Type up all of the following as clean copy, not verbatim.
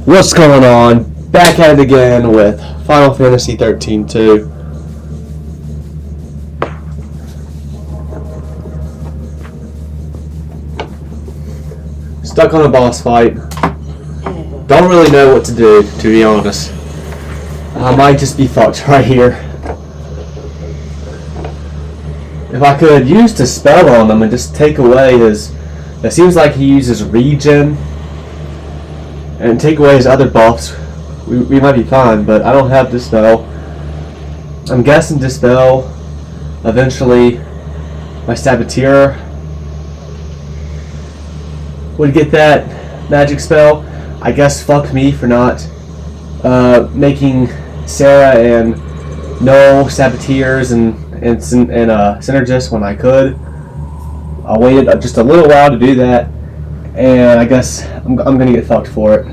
What's going on? Back at it again with Final Fantasy XIII-2. Stuck on a boss fight. Don't really know what to do, to be honest. I might just be fucked right here. If I could use the spell on him and just take away his... It seems like he uses regen. And take away his other buffs, we might be fine, but I don't have Dispel. I'm guessing Dispel, eventually my Saboteur would get that magic spell. I guess fuck me for not making Sarah and no Saboteurs and Synergists when I could. I waited just a little while to do that, and I guess I'm gonna get fucked for it.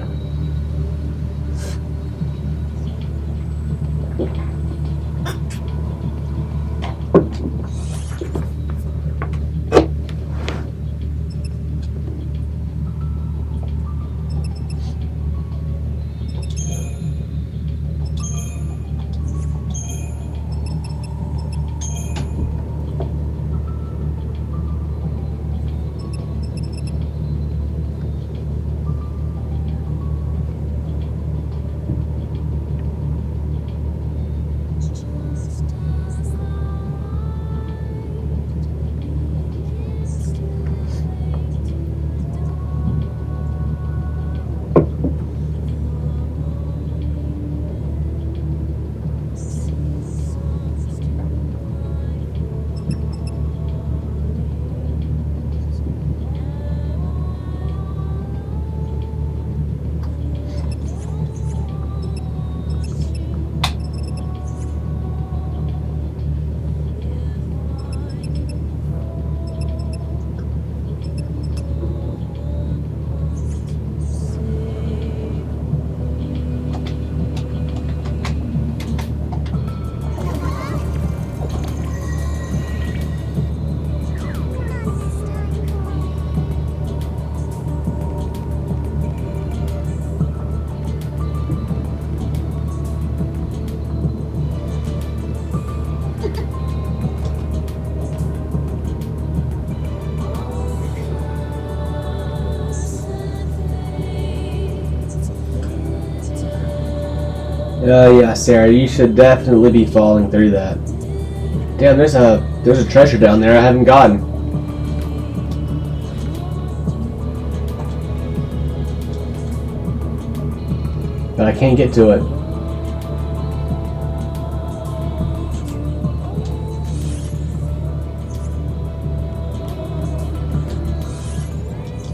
Yeah, Sarah, you should definitely be falling through that. Damn, there's a treasure down there I haven't gotten. But I can't get to it.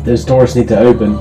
Those doors need to open.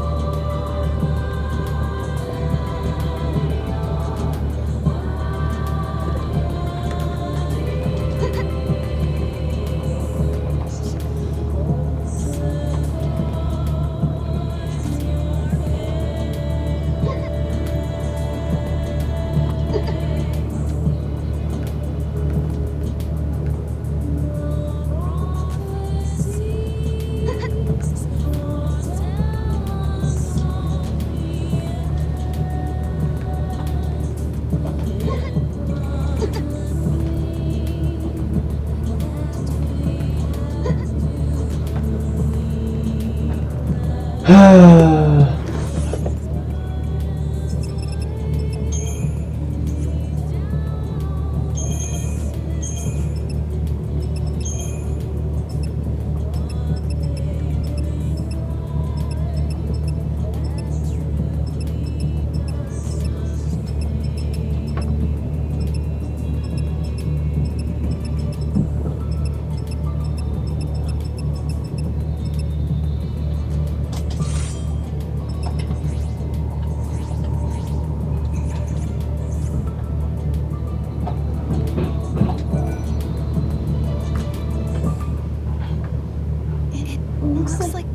Looks like...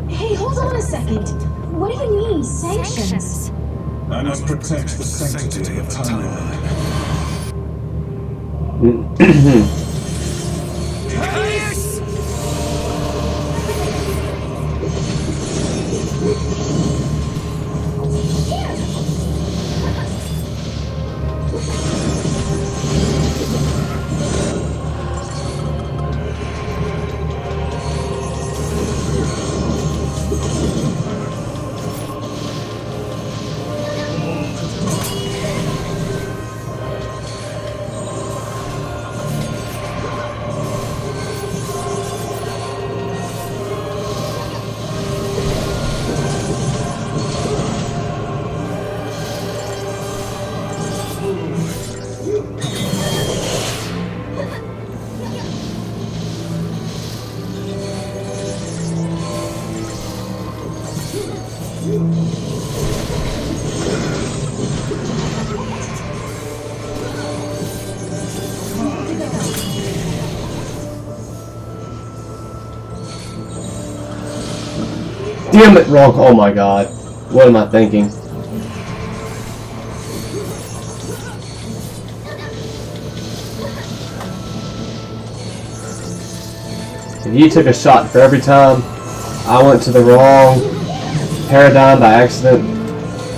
Hey, hold on a second. What do you mean, sanctions? I must protect the sanctity of time. Damn it, wrong. Oh my god. What am I thinking? If you took a shot for every time I went to the wrong paradigm by accident,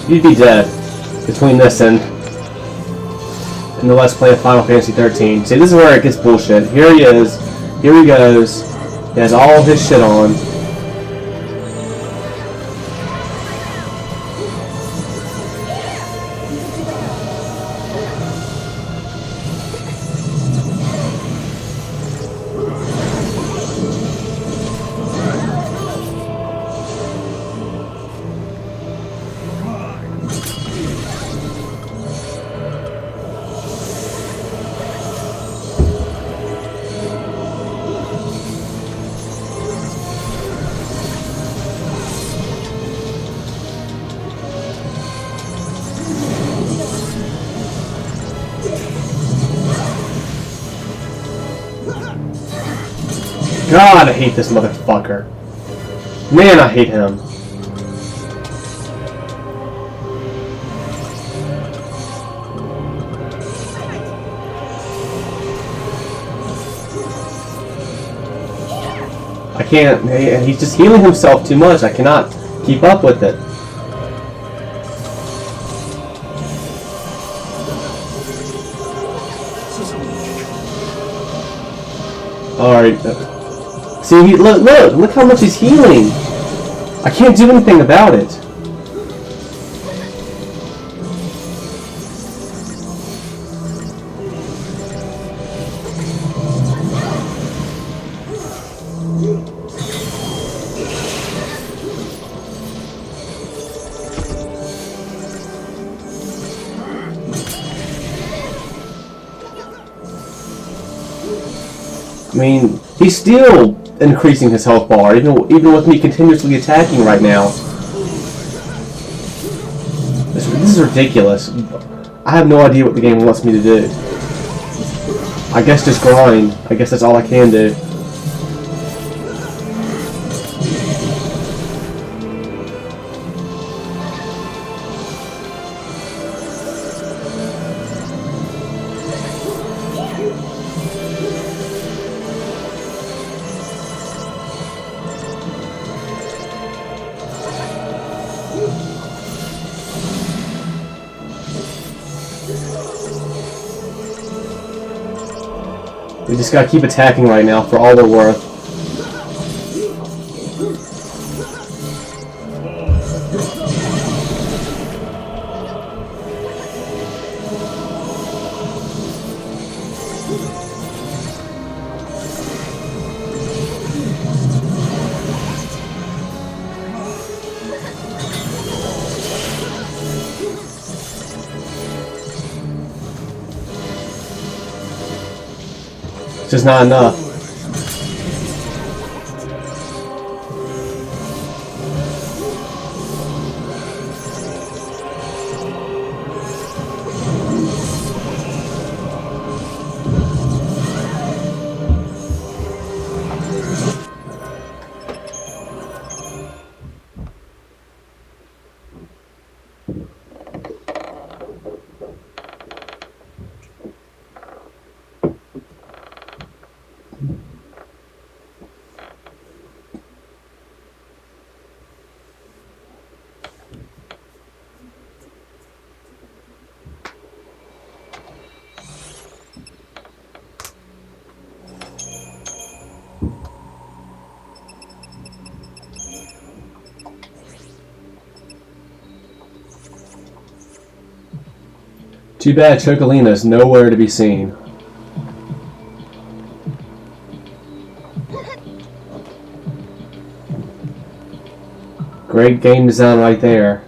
you'd be dead between this and the Let's Play of Final Fantasy 13. See, this is where it gets bullshit. Here he is. Here he goes. He has all his shit on. God, I hate this motherfucker. Man, I hate him. I can't. He's just healing himself too much. I cannot keep up with it. Alright. See, look how much he's healing. I can't do anything about it. I mean, he's still increasing his health bar, even with me continuously attacking right now. This is ridiculous. I have no idea what the game wants me to do. I guess just grind. I guess that's all I can do. We just gotta keep attacking right now for all they're worth. It's just not enough. Too bad Chocolina's nowhere to be seen. Great game design right there.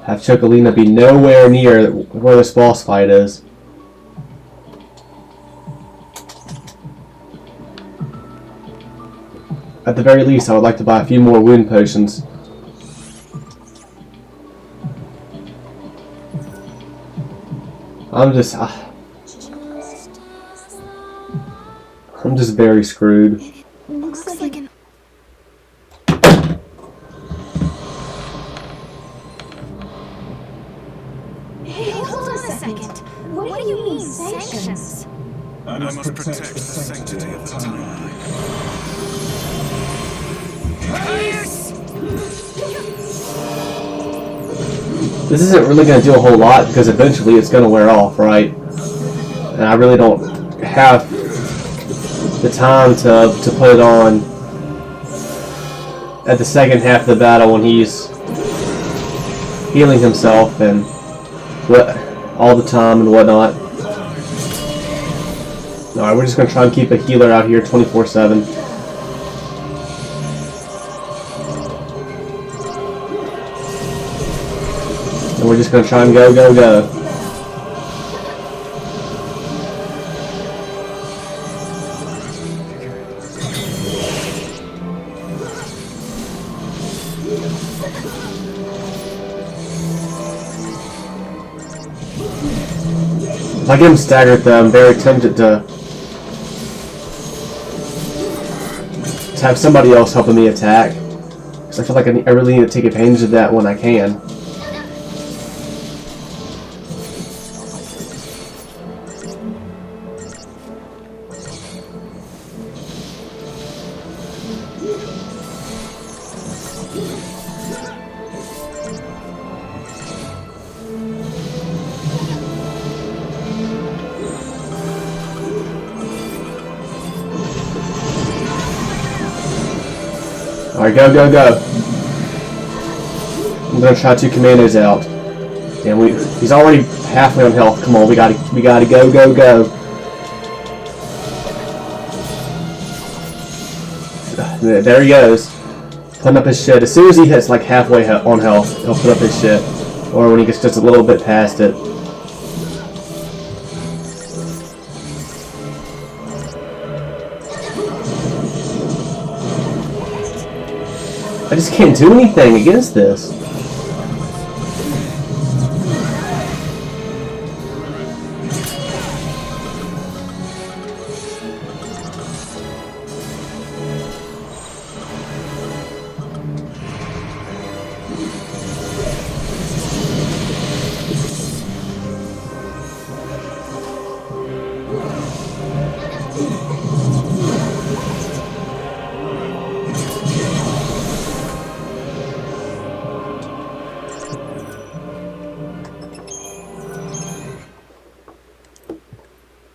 Have Chocolina be nowhere near where this boss fight is. At the very least, I would like to buy a few more wound potions. I'm just very screwed. Looks like an... I must protect the sanctity of timeline. This isn't really going to do a whole lot because eventually it's going to wear off, right? And I really don't have the time to put it on at the second half of the battle when he's healing himself and all the time and whatnot. Alright, we're just going to try and keep a healer out here 24/7. And we're just going to try and go, go, go. If I get him staggered though, I'm very tempted to have somebody else helping me attack. Because I feel like I really need to take advantage of that when I can. Alright, go, go, go. I'm gonna try 2 commandos out. And he's already halfway on health. Come on, we gotta go, go, go. There he goes. Putting up his shit. As soon as he hits like halfway on health, he'll put up his shit. Or when he gets just a little bit past it. I just can't do anything against this.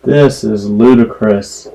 This is ludicrous.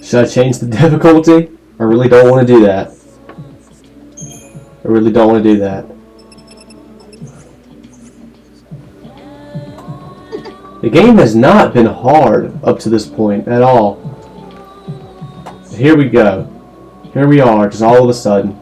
Should I change the difficulty? I really don't want to do that. I really don't want to do that. The game has not been hard up to this point at all. Here we go. Here we are, just all of a sudden.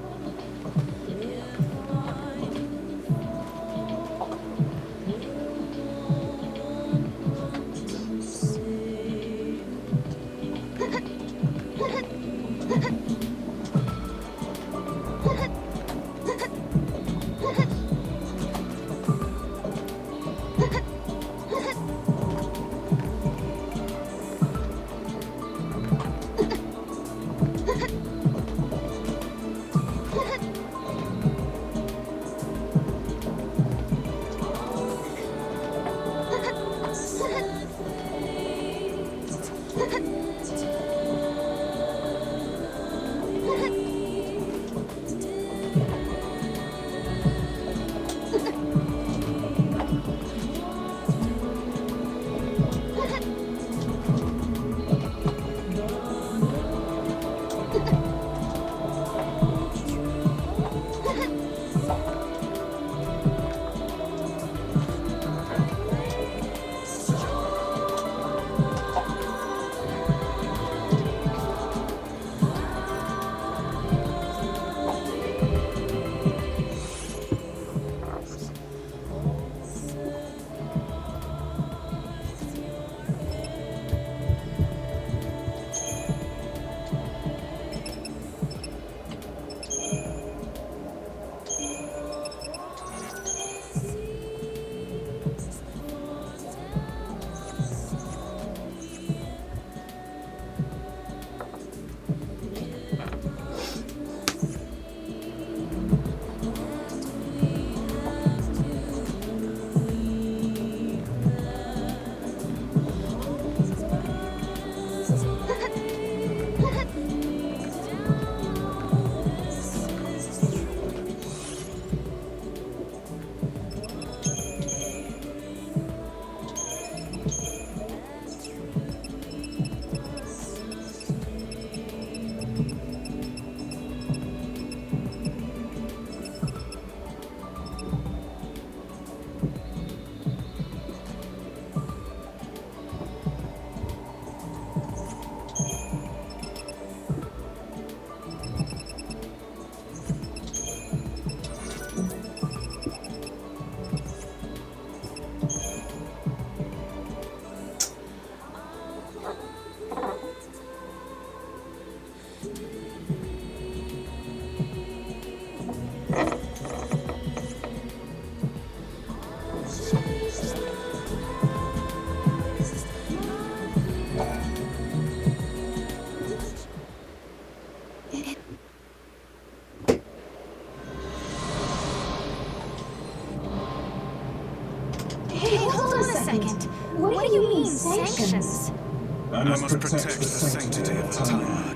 What do you mean, sanctions? I must protect the sanctity of time.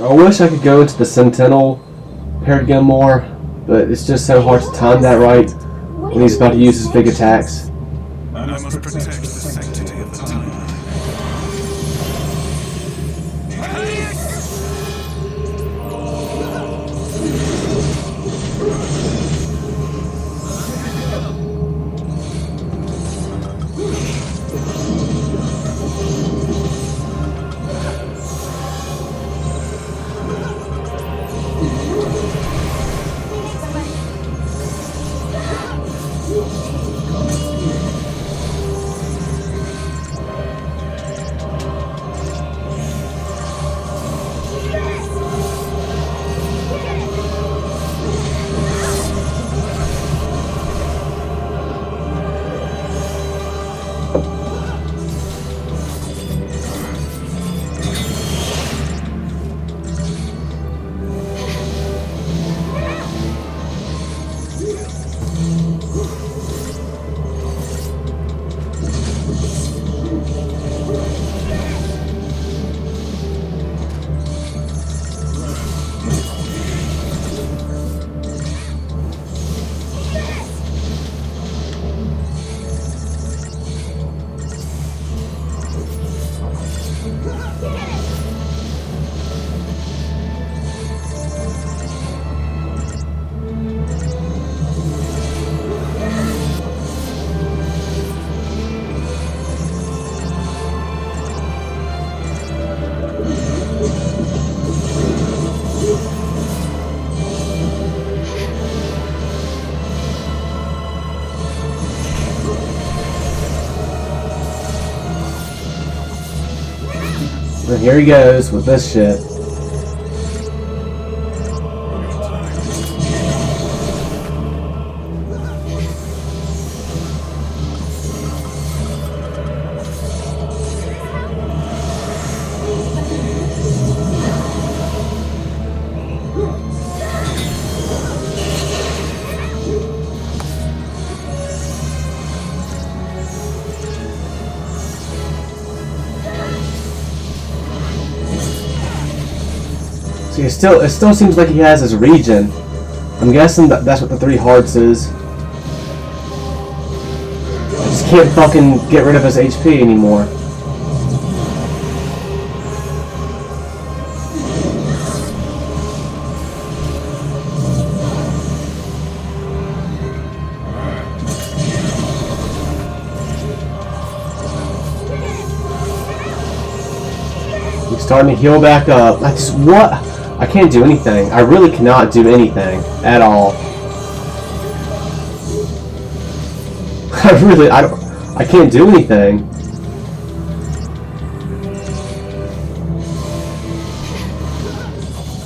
I wish I could go into the Sentinel paradigm more, but it's just so hard to time that right. What when he's about to use his big attacks. I must protect the sanctity of the timeline. And here he goes with this shit. See, it still seems like he has his regen. I'm guessing that's what the 3 hearts is. I just can't fucking get rid of his HP anymore. He's starting to heal back up. I can't do anything. I really cannot do anything at all. I can't do anything.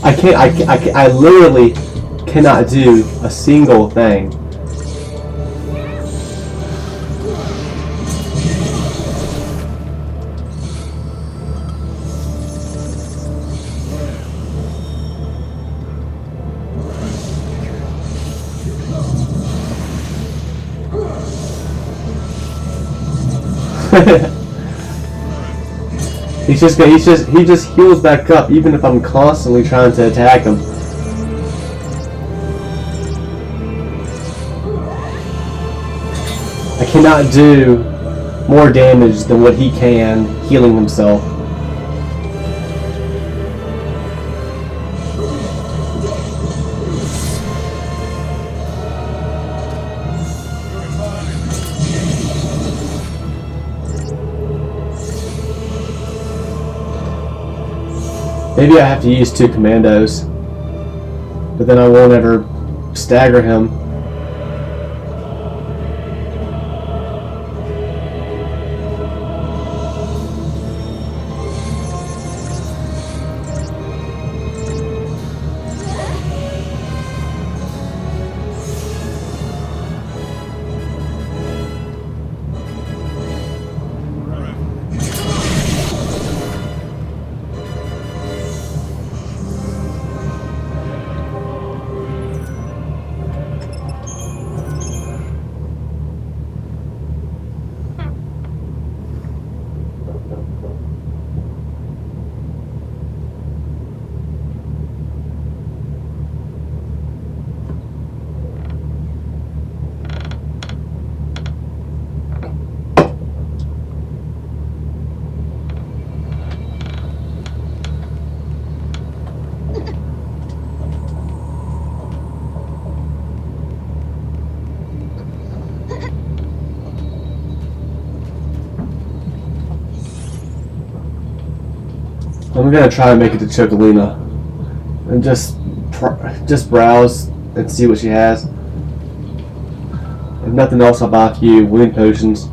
I literally cannot do a single thing. he just heals back up even if I'm constantly trying to attack him. I cannot do more damage than what he can healing himself. Maybe I have to use 2 commandos, but then I won't ever stagger him. I'm gonna try and make it to Chocolina and just browse and see what she has. If nothing else, I'll buy a few wound potions.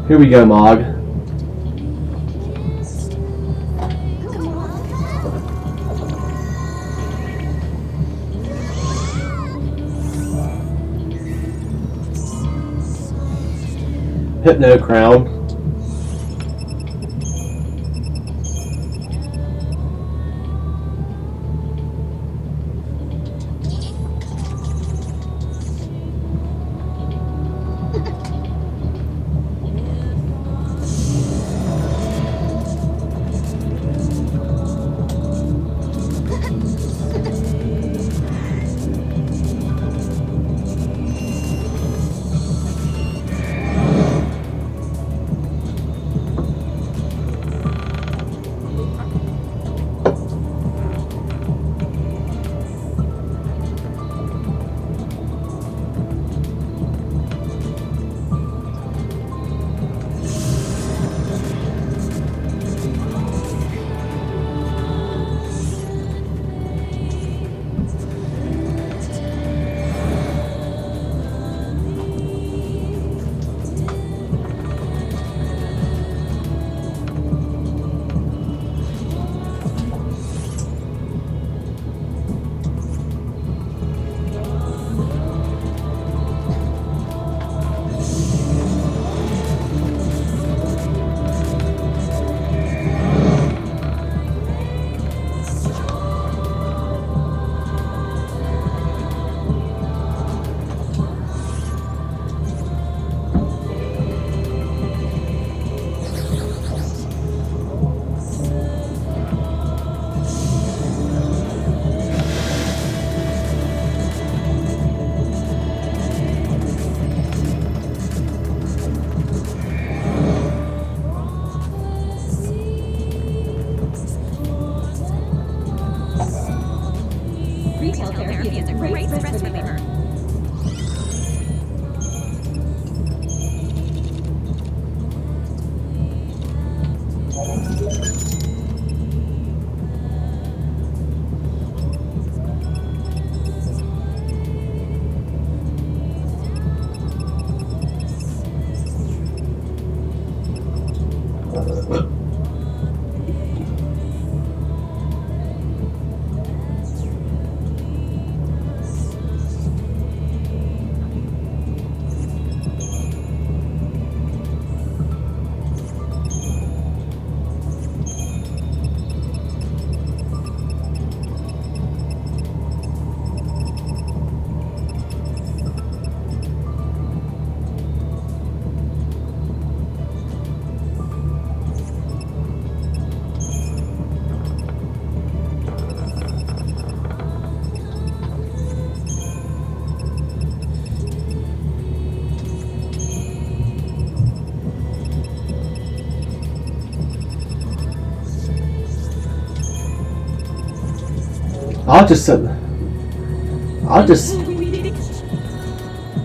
Here we go, Mog. Hypno Crown. Retail therapy is a great stress reliever.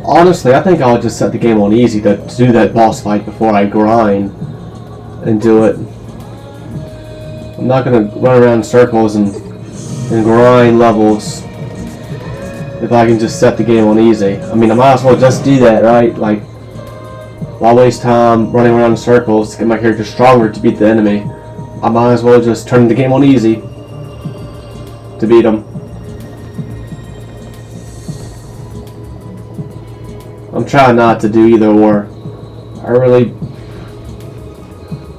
Honestly, I think I'll just set the game on easy to do that boss fight before I grind and do it. I'm not gonna run around in circles and grind levels if I can just set the game on easy. I mean, I might as well just do that, right? Like, why waste time running around in circles to get my character stronger to beat the enemy? I might as well just turn the game on easy to beat them. I'm trying not to do either or. I really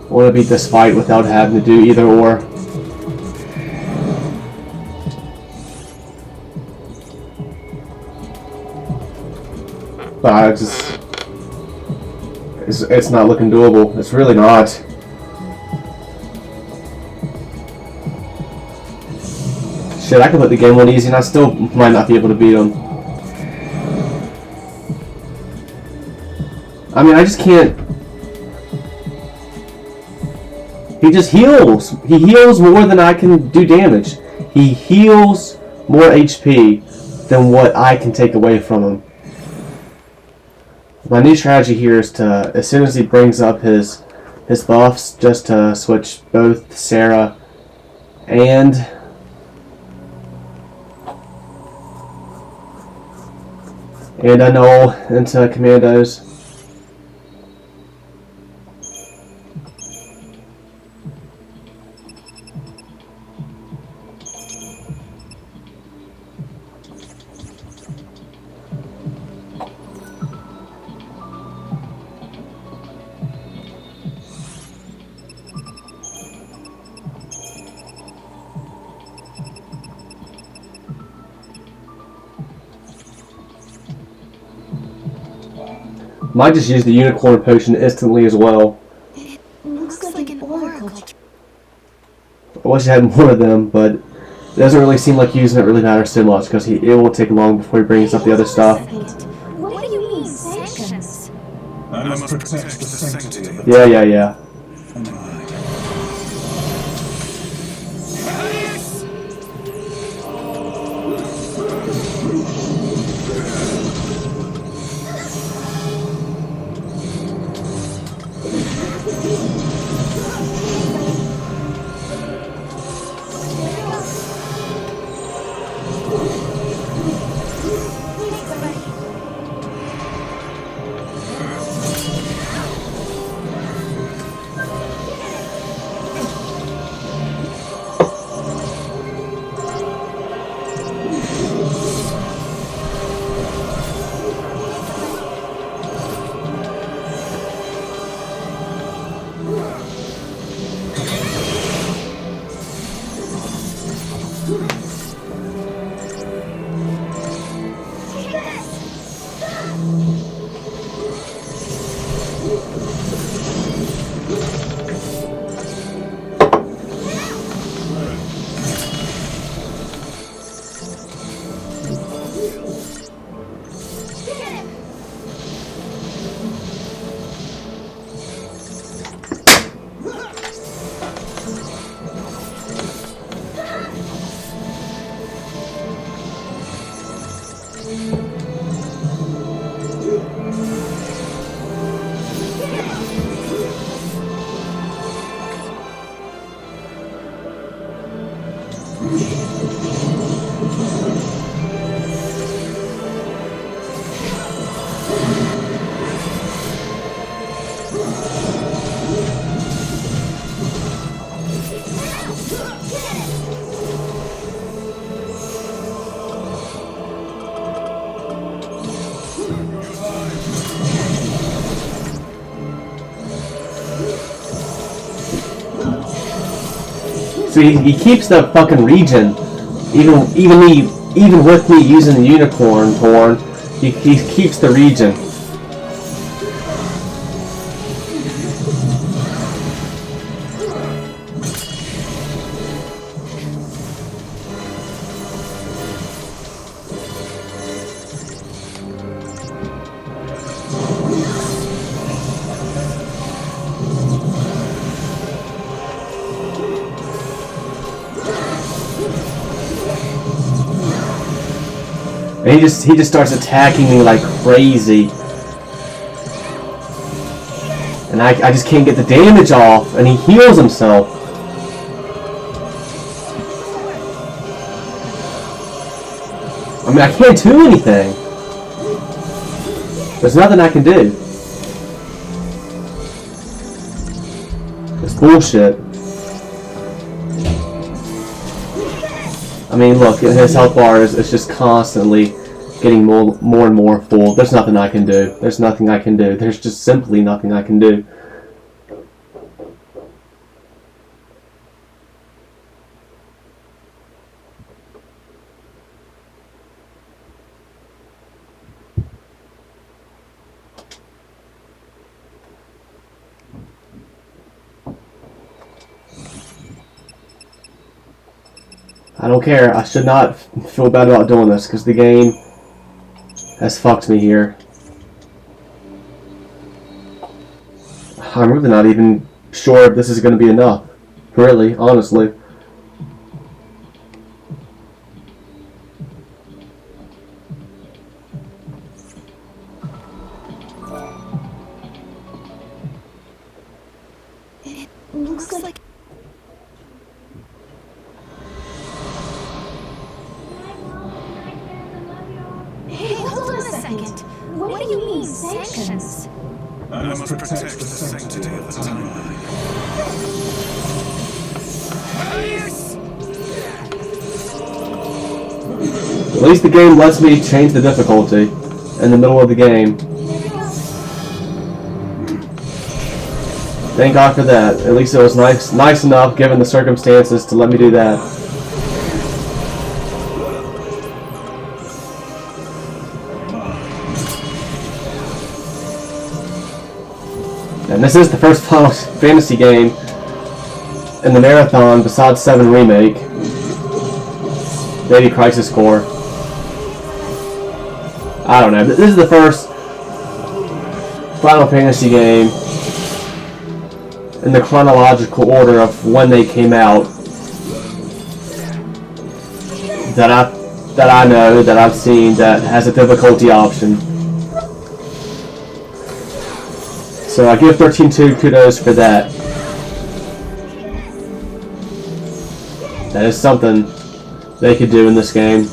want to beat this fight without having to do either or. But it's not looking doable. It's really not. Shit, I can put the game on easy and I still might not be able to beat him. I mean, I just can't. He just heals. He heals more than I can do damage. He heals more HP than what I can take away from him. My new strategy here is to, as soon as he brings up his buffs, just to switch both Sarah and Null into commandos. Might just use the unicorn potion instantly as well. It looks like an oracle. I wish I had more of them, but it doesn't really seem like using it really matters so much because it won't take long before he brings up the other stuff. What do you mean, sanctions? I must protect the sanctity of the Yeah. So he keeps the fucking region, even with me using the unicorn horn, he keeps the region. And he just starts attacking me like crazy. And I just can't get the damage off, and he heals himself. I mean, I can't do anything. There's nothing I can do. It's bullshit. I mean, look, his health bar is just constantly getting more and more full. There's nothing I can do. There's nothing I can do. There's just simply nothing I can do. I don't care. I should not feel bad about doing this because the game has fucked me here. I'm really not even sure if this is going to be enough. Really, honestly. It looks like... Hey, hold on a second. What do you mean, sanctions? I must protect the sanctity of the timeline. At least the game lets me change the difficulty in the middle of the game. Thank God for that. At least it was nice enough, given the circumstances, to let me do that. And this is the first Final Fantasy game in the marathon besides 7 Remake. Maybe Crisis Core. I don't know. This is the first Final Fantasy game in the chronological order of when they came out that I know, that I've seen, that has a difficulty option. So I give XIII-2 kudos for that. That is something they could do in this game.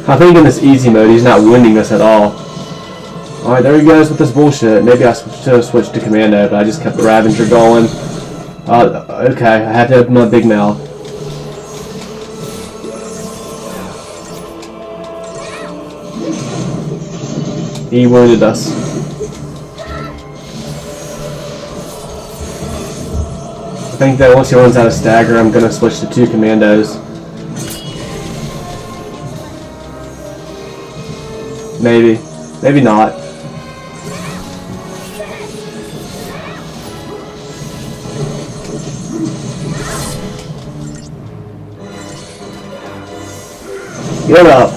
I think in this easy mode, he's not wounding us at all. Alright, there he goes with this bullshit. Maybe I should have switched to Commando, but I just kept the Ravager going. Okay, I had to open my big mouth. He wounded us. I think that once he runs out of stagger, I'm going to switch to 2 Commandos. Maybe. Maybe not. Get up.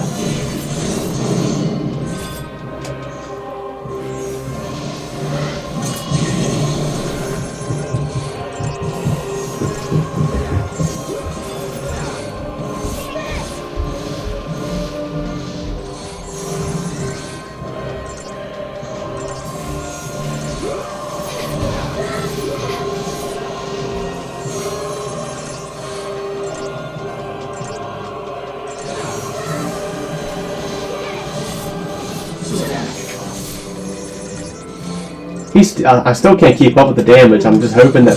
I still can't keep up with the damage. I'm just hoping that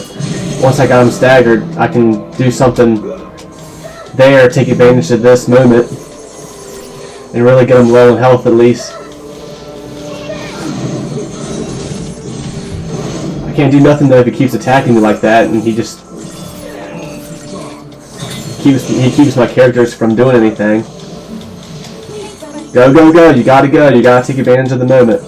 once I got him staggered, I can do something there, take advantage of this moment, and really get him low in health at least. I can't do nothing though if he keeps attacking me like that, and he just keeps my characters from doing anything. Go, go, go! You gotta go! You gotta take advantage of the moment.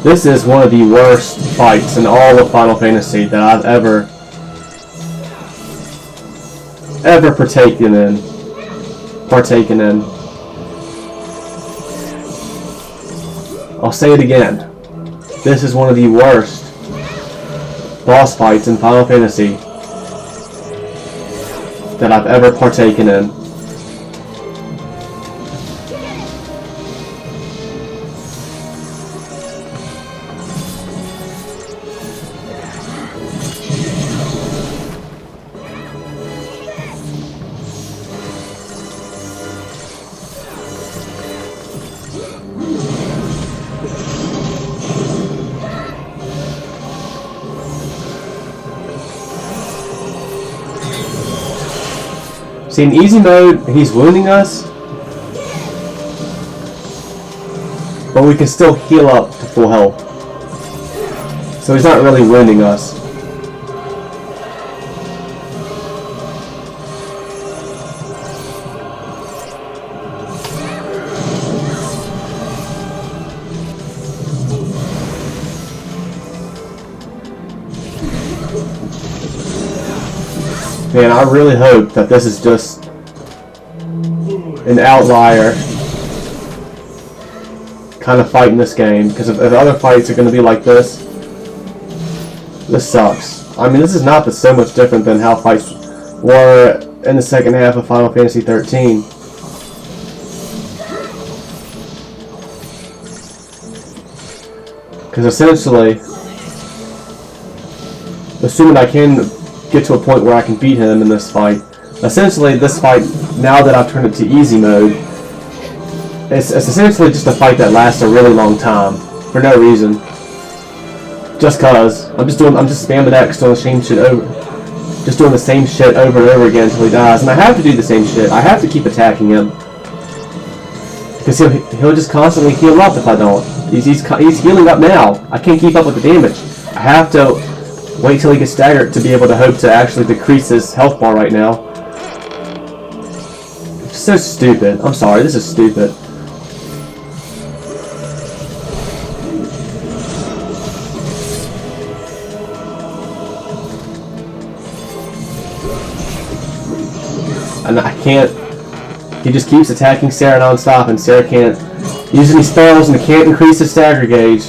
This is one of the worst fights in all of Final Fantasy that I've ever partaken in. I'll say it again. This is one of the worst boss fights in Final Fantasy that I've ever partaken in. See, in easy mode, he's wounding us, but we can still heal up to full health. So he's not really wounding us. Man, I really hope that this is just an outlier kind of fight in this game, because if other fights are going to be like this sucks. I mean, this is not so much different than how fights were in the second half of Final Fantasy XIII. Because essentially, assuming I can get to a point where I can beat him in this fight, essentially this fight, now that I've turned it to easy mode, it's essentially just a fight that lasts a really long time for no reason. Just cause I'm just spamming X, doing the same shit over, just doing the same shit over and over again until he dies, and I have to do the same shit. I have to keep attacking him because he'll just constantly heal up if I don't. He's healing up now. I can't keep up with the damage. I have to wait till he gets staggered to be able to hope to actually decrease his health bar right now. It's so stupid. I'm sorry, this is stupid. And I can't... He just keeps attacking Sarah non-stop, and Sarah can't use any spells and can't increase his stagger gauge.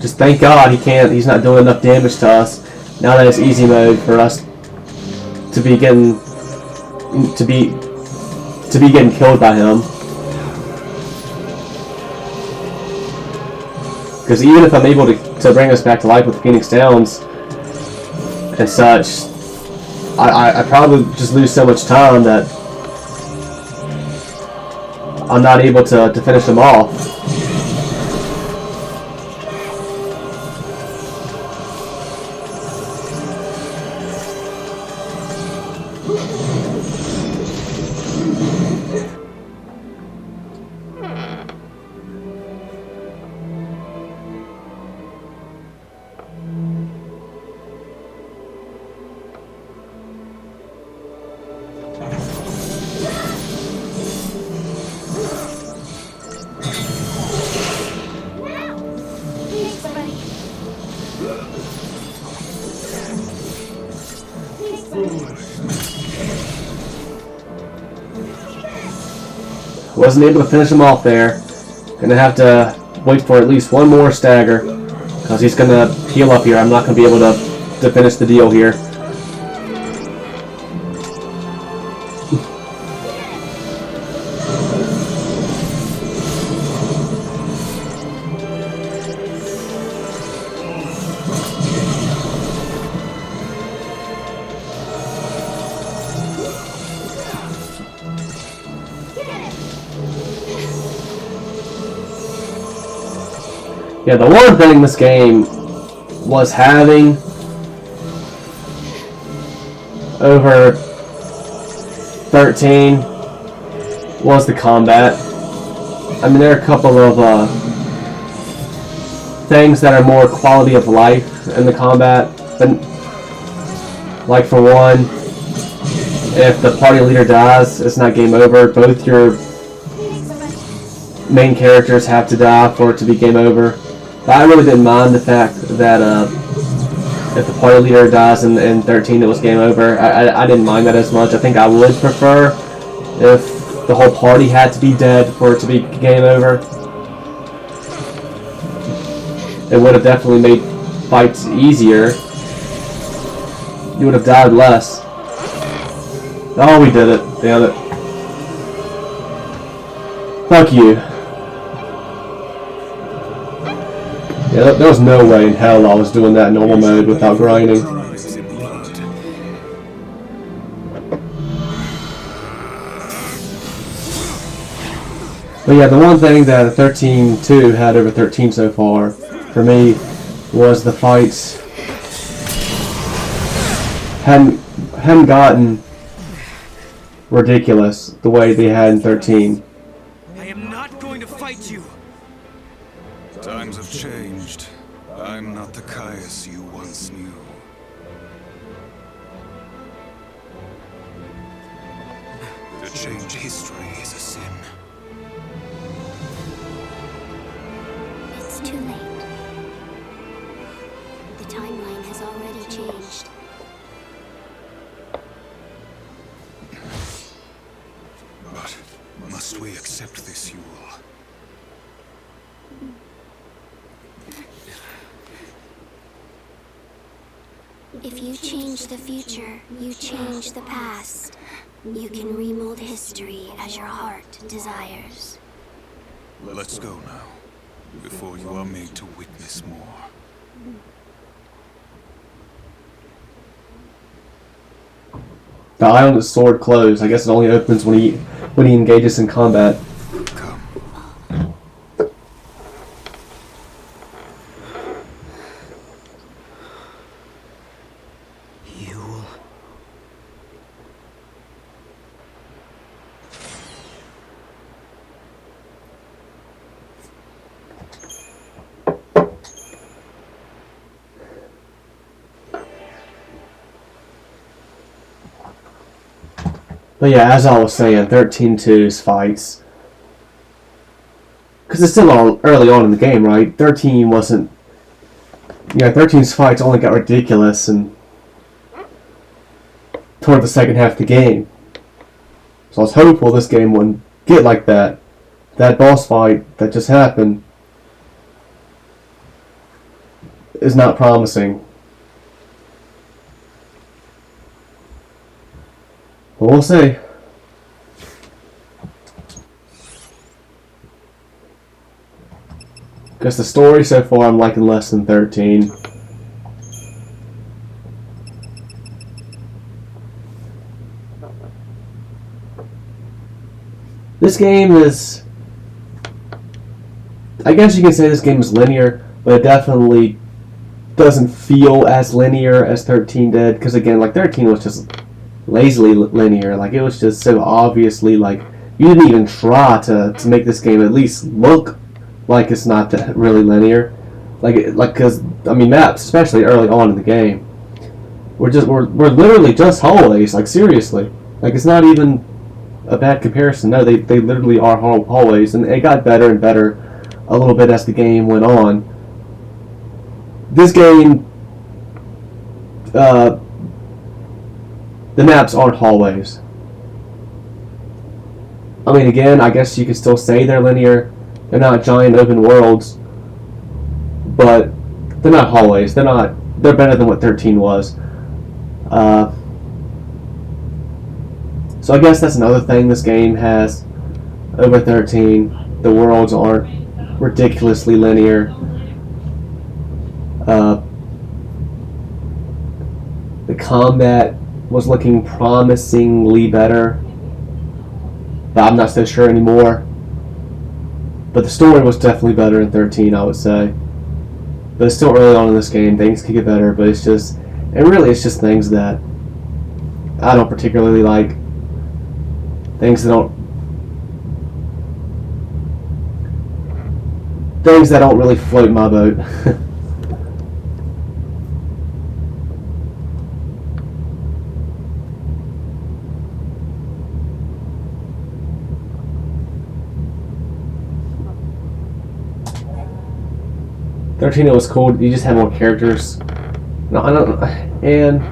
Just thank God he can't. He's not doing enough damage to us now that it's easy mode for us to be getting getting killed by him. Because even if I'm able to bring us back to life with Phoenix Downs and such, I probably just lose so much time that I'm not able to finish him off. Wasn't able to finish him off there. Gonna have to wait for at least one more stagger, because he's gonna heal up here. I'm not gonna be able to finish the deal here. Yeah, the one thing this game was having over 13 was the combat. I mean, there are a couple of things that are more quality of life in the combat. But, like, for one, if the party leader dies, it's not game over. Both your main characters have to die for it to be game over. But I really didn't mind the fact that if the party leader dies in 13, it was game over. I didn't mind that as much. I think I would prefer if the whole party had to be dead for it to be game over. It would have definitely made fights easier. You would have died less. Oh, we did it. Damn it. Fuck you. Yeah, there was no way in hell I was doing that in normal mode without grinding. But yeah, the one thing that 13-2 had over 13 so far, for me, was the fights hadn't hadn't gotten ridiculous the way they had in 13. I am not going to fight you. Times have changed. I'm not the Caius you once knew. To change history is a sin. It's too late. The timeline has already changed. But must we accept this, Yule? If you change the future, you change the past. You can remold history as your heart desires. Let's go now, before you are made to witness more. The eye on his sword closed. I guess it only opens when he engages in combat. Come. Yule. But yeah, as I was saying, 13-2's fights. Because it's still early on in the game, right? 13 wasn't... Yeah, 13's fights only got ridiculous and toward the second half of the game. So I was hopeful this game wouldn't get like that. That boss fight that just happened is not promising. But we'll see. Because the story so far I'm liking less than 13. This game is... I guess you can say this game is linear, but it definitely doesn't feel as linear as 13 did. Because again, like 13 was just lazily linear. Like it was just so obviously like you didn't even try to make this game at least look like it's not that really linear. Like because I mean maps, especially early on in the game, we're literally just hallways. Like seriously, like it's not even a bad comparison. No, they literally are hallways, and it got better and better a little bit as the game went on. This game, the maps aren't hallways. I mean, again, I guess you could still say they're linear. They're not giant open worlds, but they're not hallways. They're better than what 13 was. So I guess that's another thing this game has over 13. The worlds aren't ridiculously linear. The combat was looking promisingly better, but I'm not so sure anymore. But the story was definitely better in 13, I would say. But it's still early on in this game. Things could get better, but it's just things that I don't particularly like. Things that don't really float my boat. $13, it was cool. You just had more characters. No, I don't, and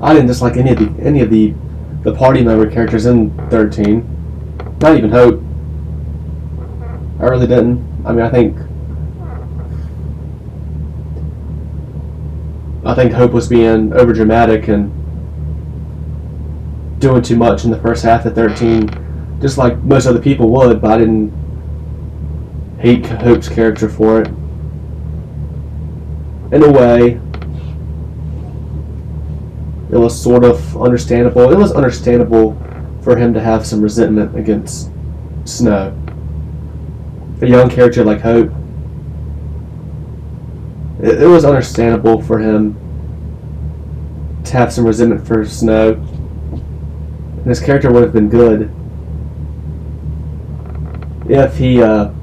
I didn't dislike any of the party member characters in 13. Not even Hope. I really didn't. I mean, I think Hope was being overdramatic and doing too much in the first half of 13, just like most other people would. But I didn't hate Hope's character for it. In a way, it was sort of understandable. It was understandable for him to have some resentment against Snow. A young character like Hope, it was understandable for him to have some resentment for Snow. And his character would have been good if he got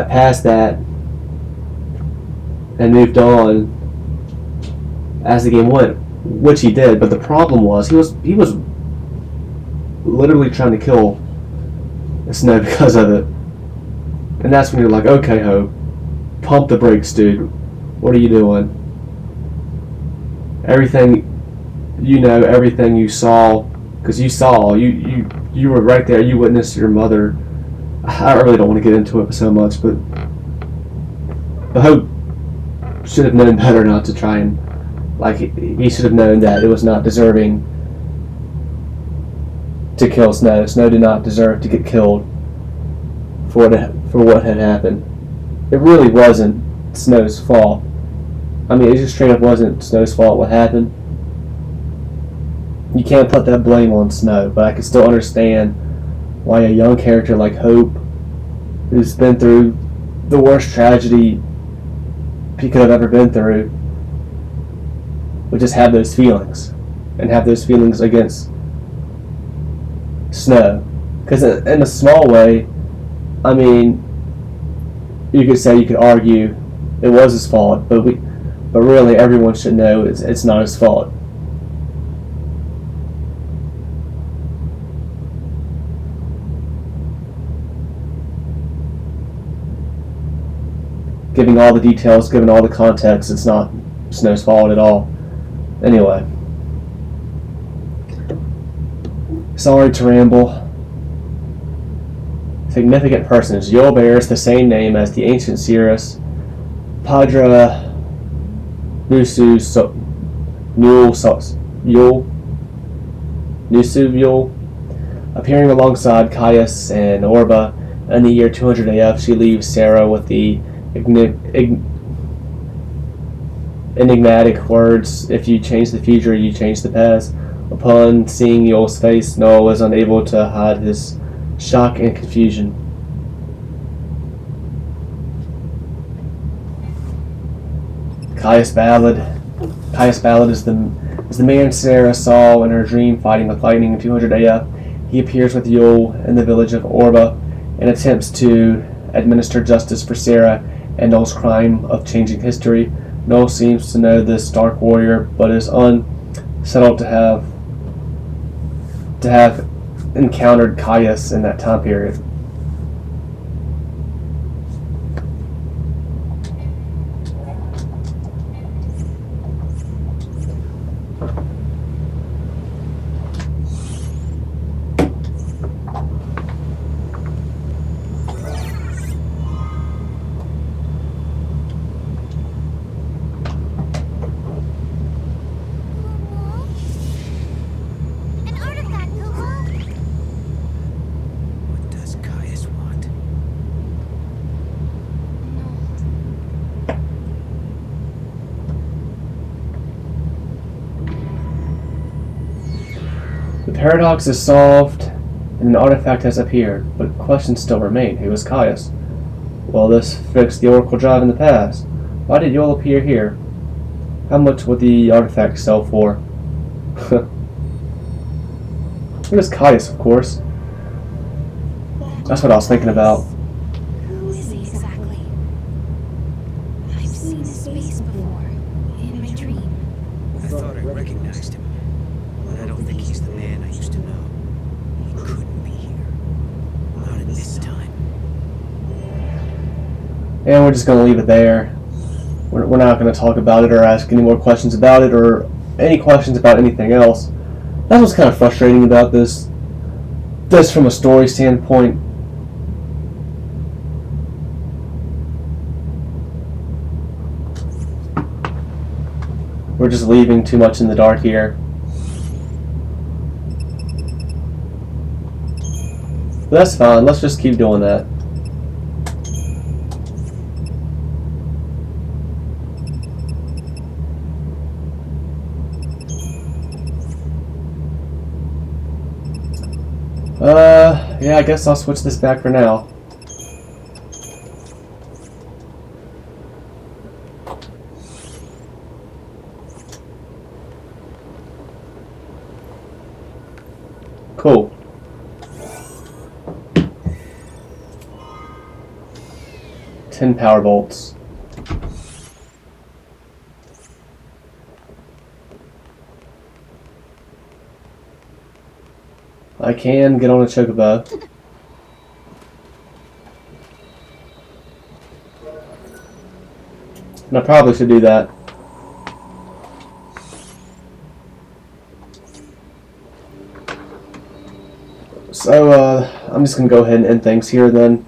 past that and moved on as the game went, which he did. But the problem was he was literally trying to kill Snow because of it. And that's when you're like, okay, Hope, pump the brakes, dude. What are you doing? Everything you know, everything you saw, because you were right there. You witnessed your mother. I really don't want to get into it so much, but Hope should have known better not to try and, like, he should have known that it was not deserving to kill Snow. Snow did not deserve to get killed for what had happened. It really wasn't Snow's fault. I mean, it just straight up wasn't Snow's fault what happened. You can't put that blame on Snow, but I can still understand why a young character like Hope, who's been through the worst tragedy he could have ever been through, would just have those feelings, and have those feelings against Snow. Because in a small way, I mean, you could argue it was his fault, but really everyone should know it's not his fault. Giving all the details, giving all the context, it's not Snow's fault at all. Anyway. Sorry to ramble. Significant persons. Yule bears the same name as the ancient seeress Padra Nusu Yule. Appearing alongside Caius and Oerba in the year 200 AF, she leaves Sarah with the enigmatic words, "If you change the future, you change the past." Upon seeing Yule's face, Noah was unable to hide his shock and confusion. Caius Ballad is the man Sarah saw in her dream fighting with lightning in 200 AF. He appears with Yule in the village of Oerba and attempts to administer justice for Sarah and Noel's crime of changing history. Noel seems to know this dark warrior, but is unsettled to have encountered Caius in that time period. The paradox is solved, and an artifact has appeared, but questions still remain. Who is Caius? Will this fix the Oracle drive in the past? Why did Yule appear here? How much would the artifact sell for? It is Caius, of course. That's what I was thinking about. Who is he exactly? I've seen his face before, in my dream. I thought I recognized him, but I don't think he's the man I used to know. He couldn't be here. Not at this time. And we're just going to leave it there. We're not going to talk about it or ask any more questions about it or any questions about anything else. That's what's kind of frustrating about this. Just from a story standpoint. We're just leaving too much in the dark here. But that's fine. Let's just keep doing that. Yeah, I guess I'll switch this back for now. Cool. Ten power bolts. I can get on a chocobo. And I probably should do that. So, I'm just gonna go ahead and end things here then.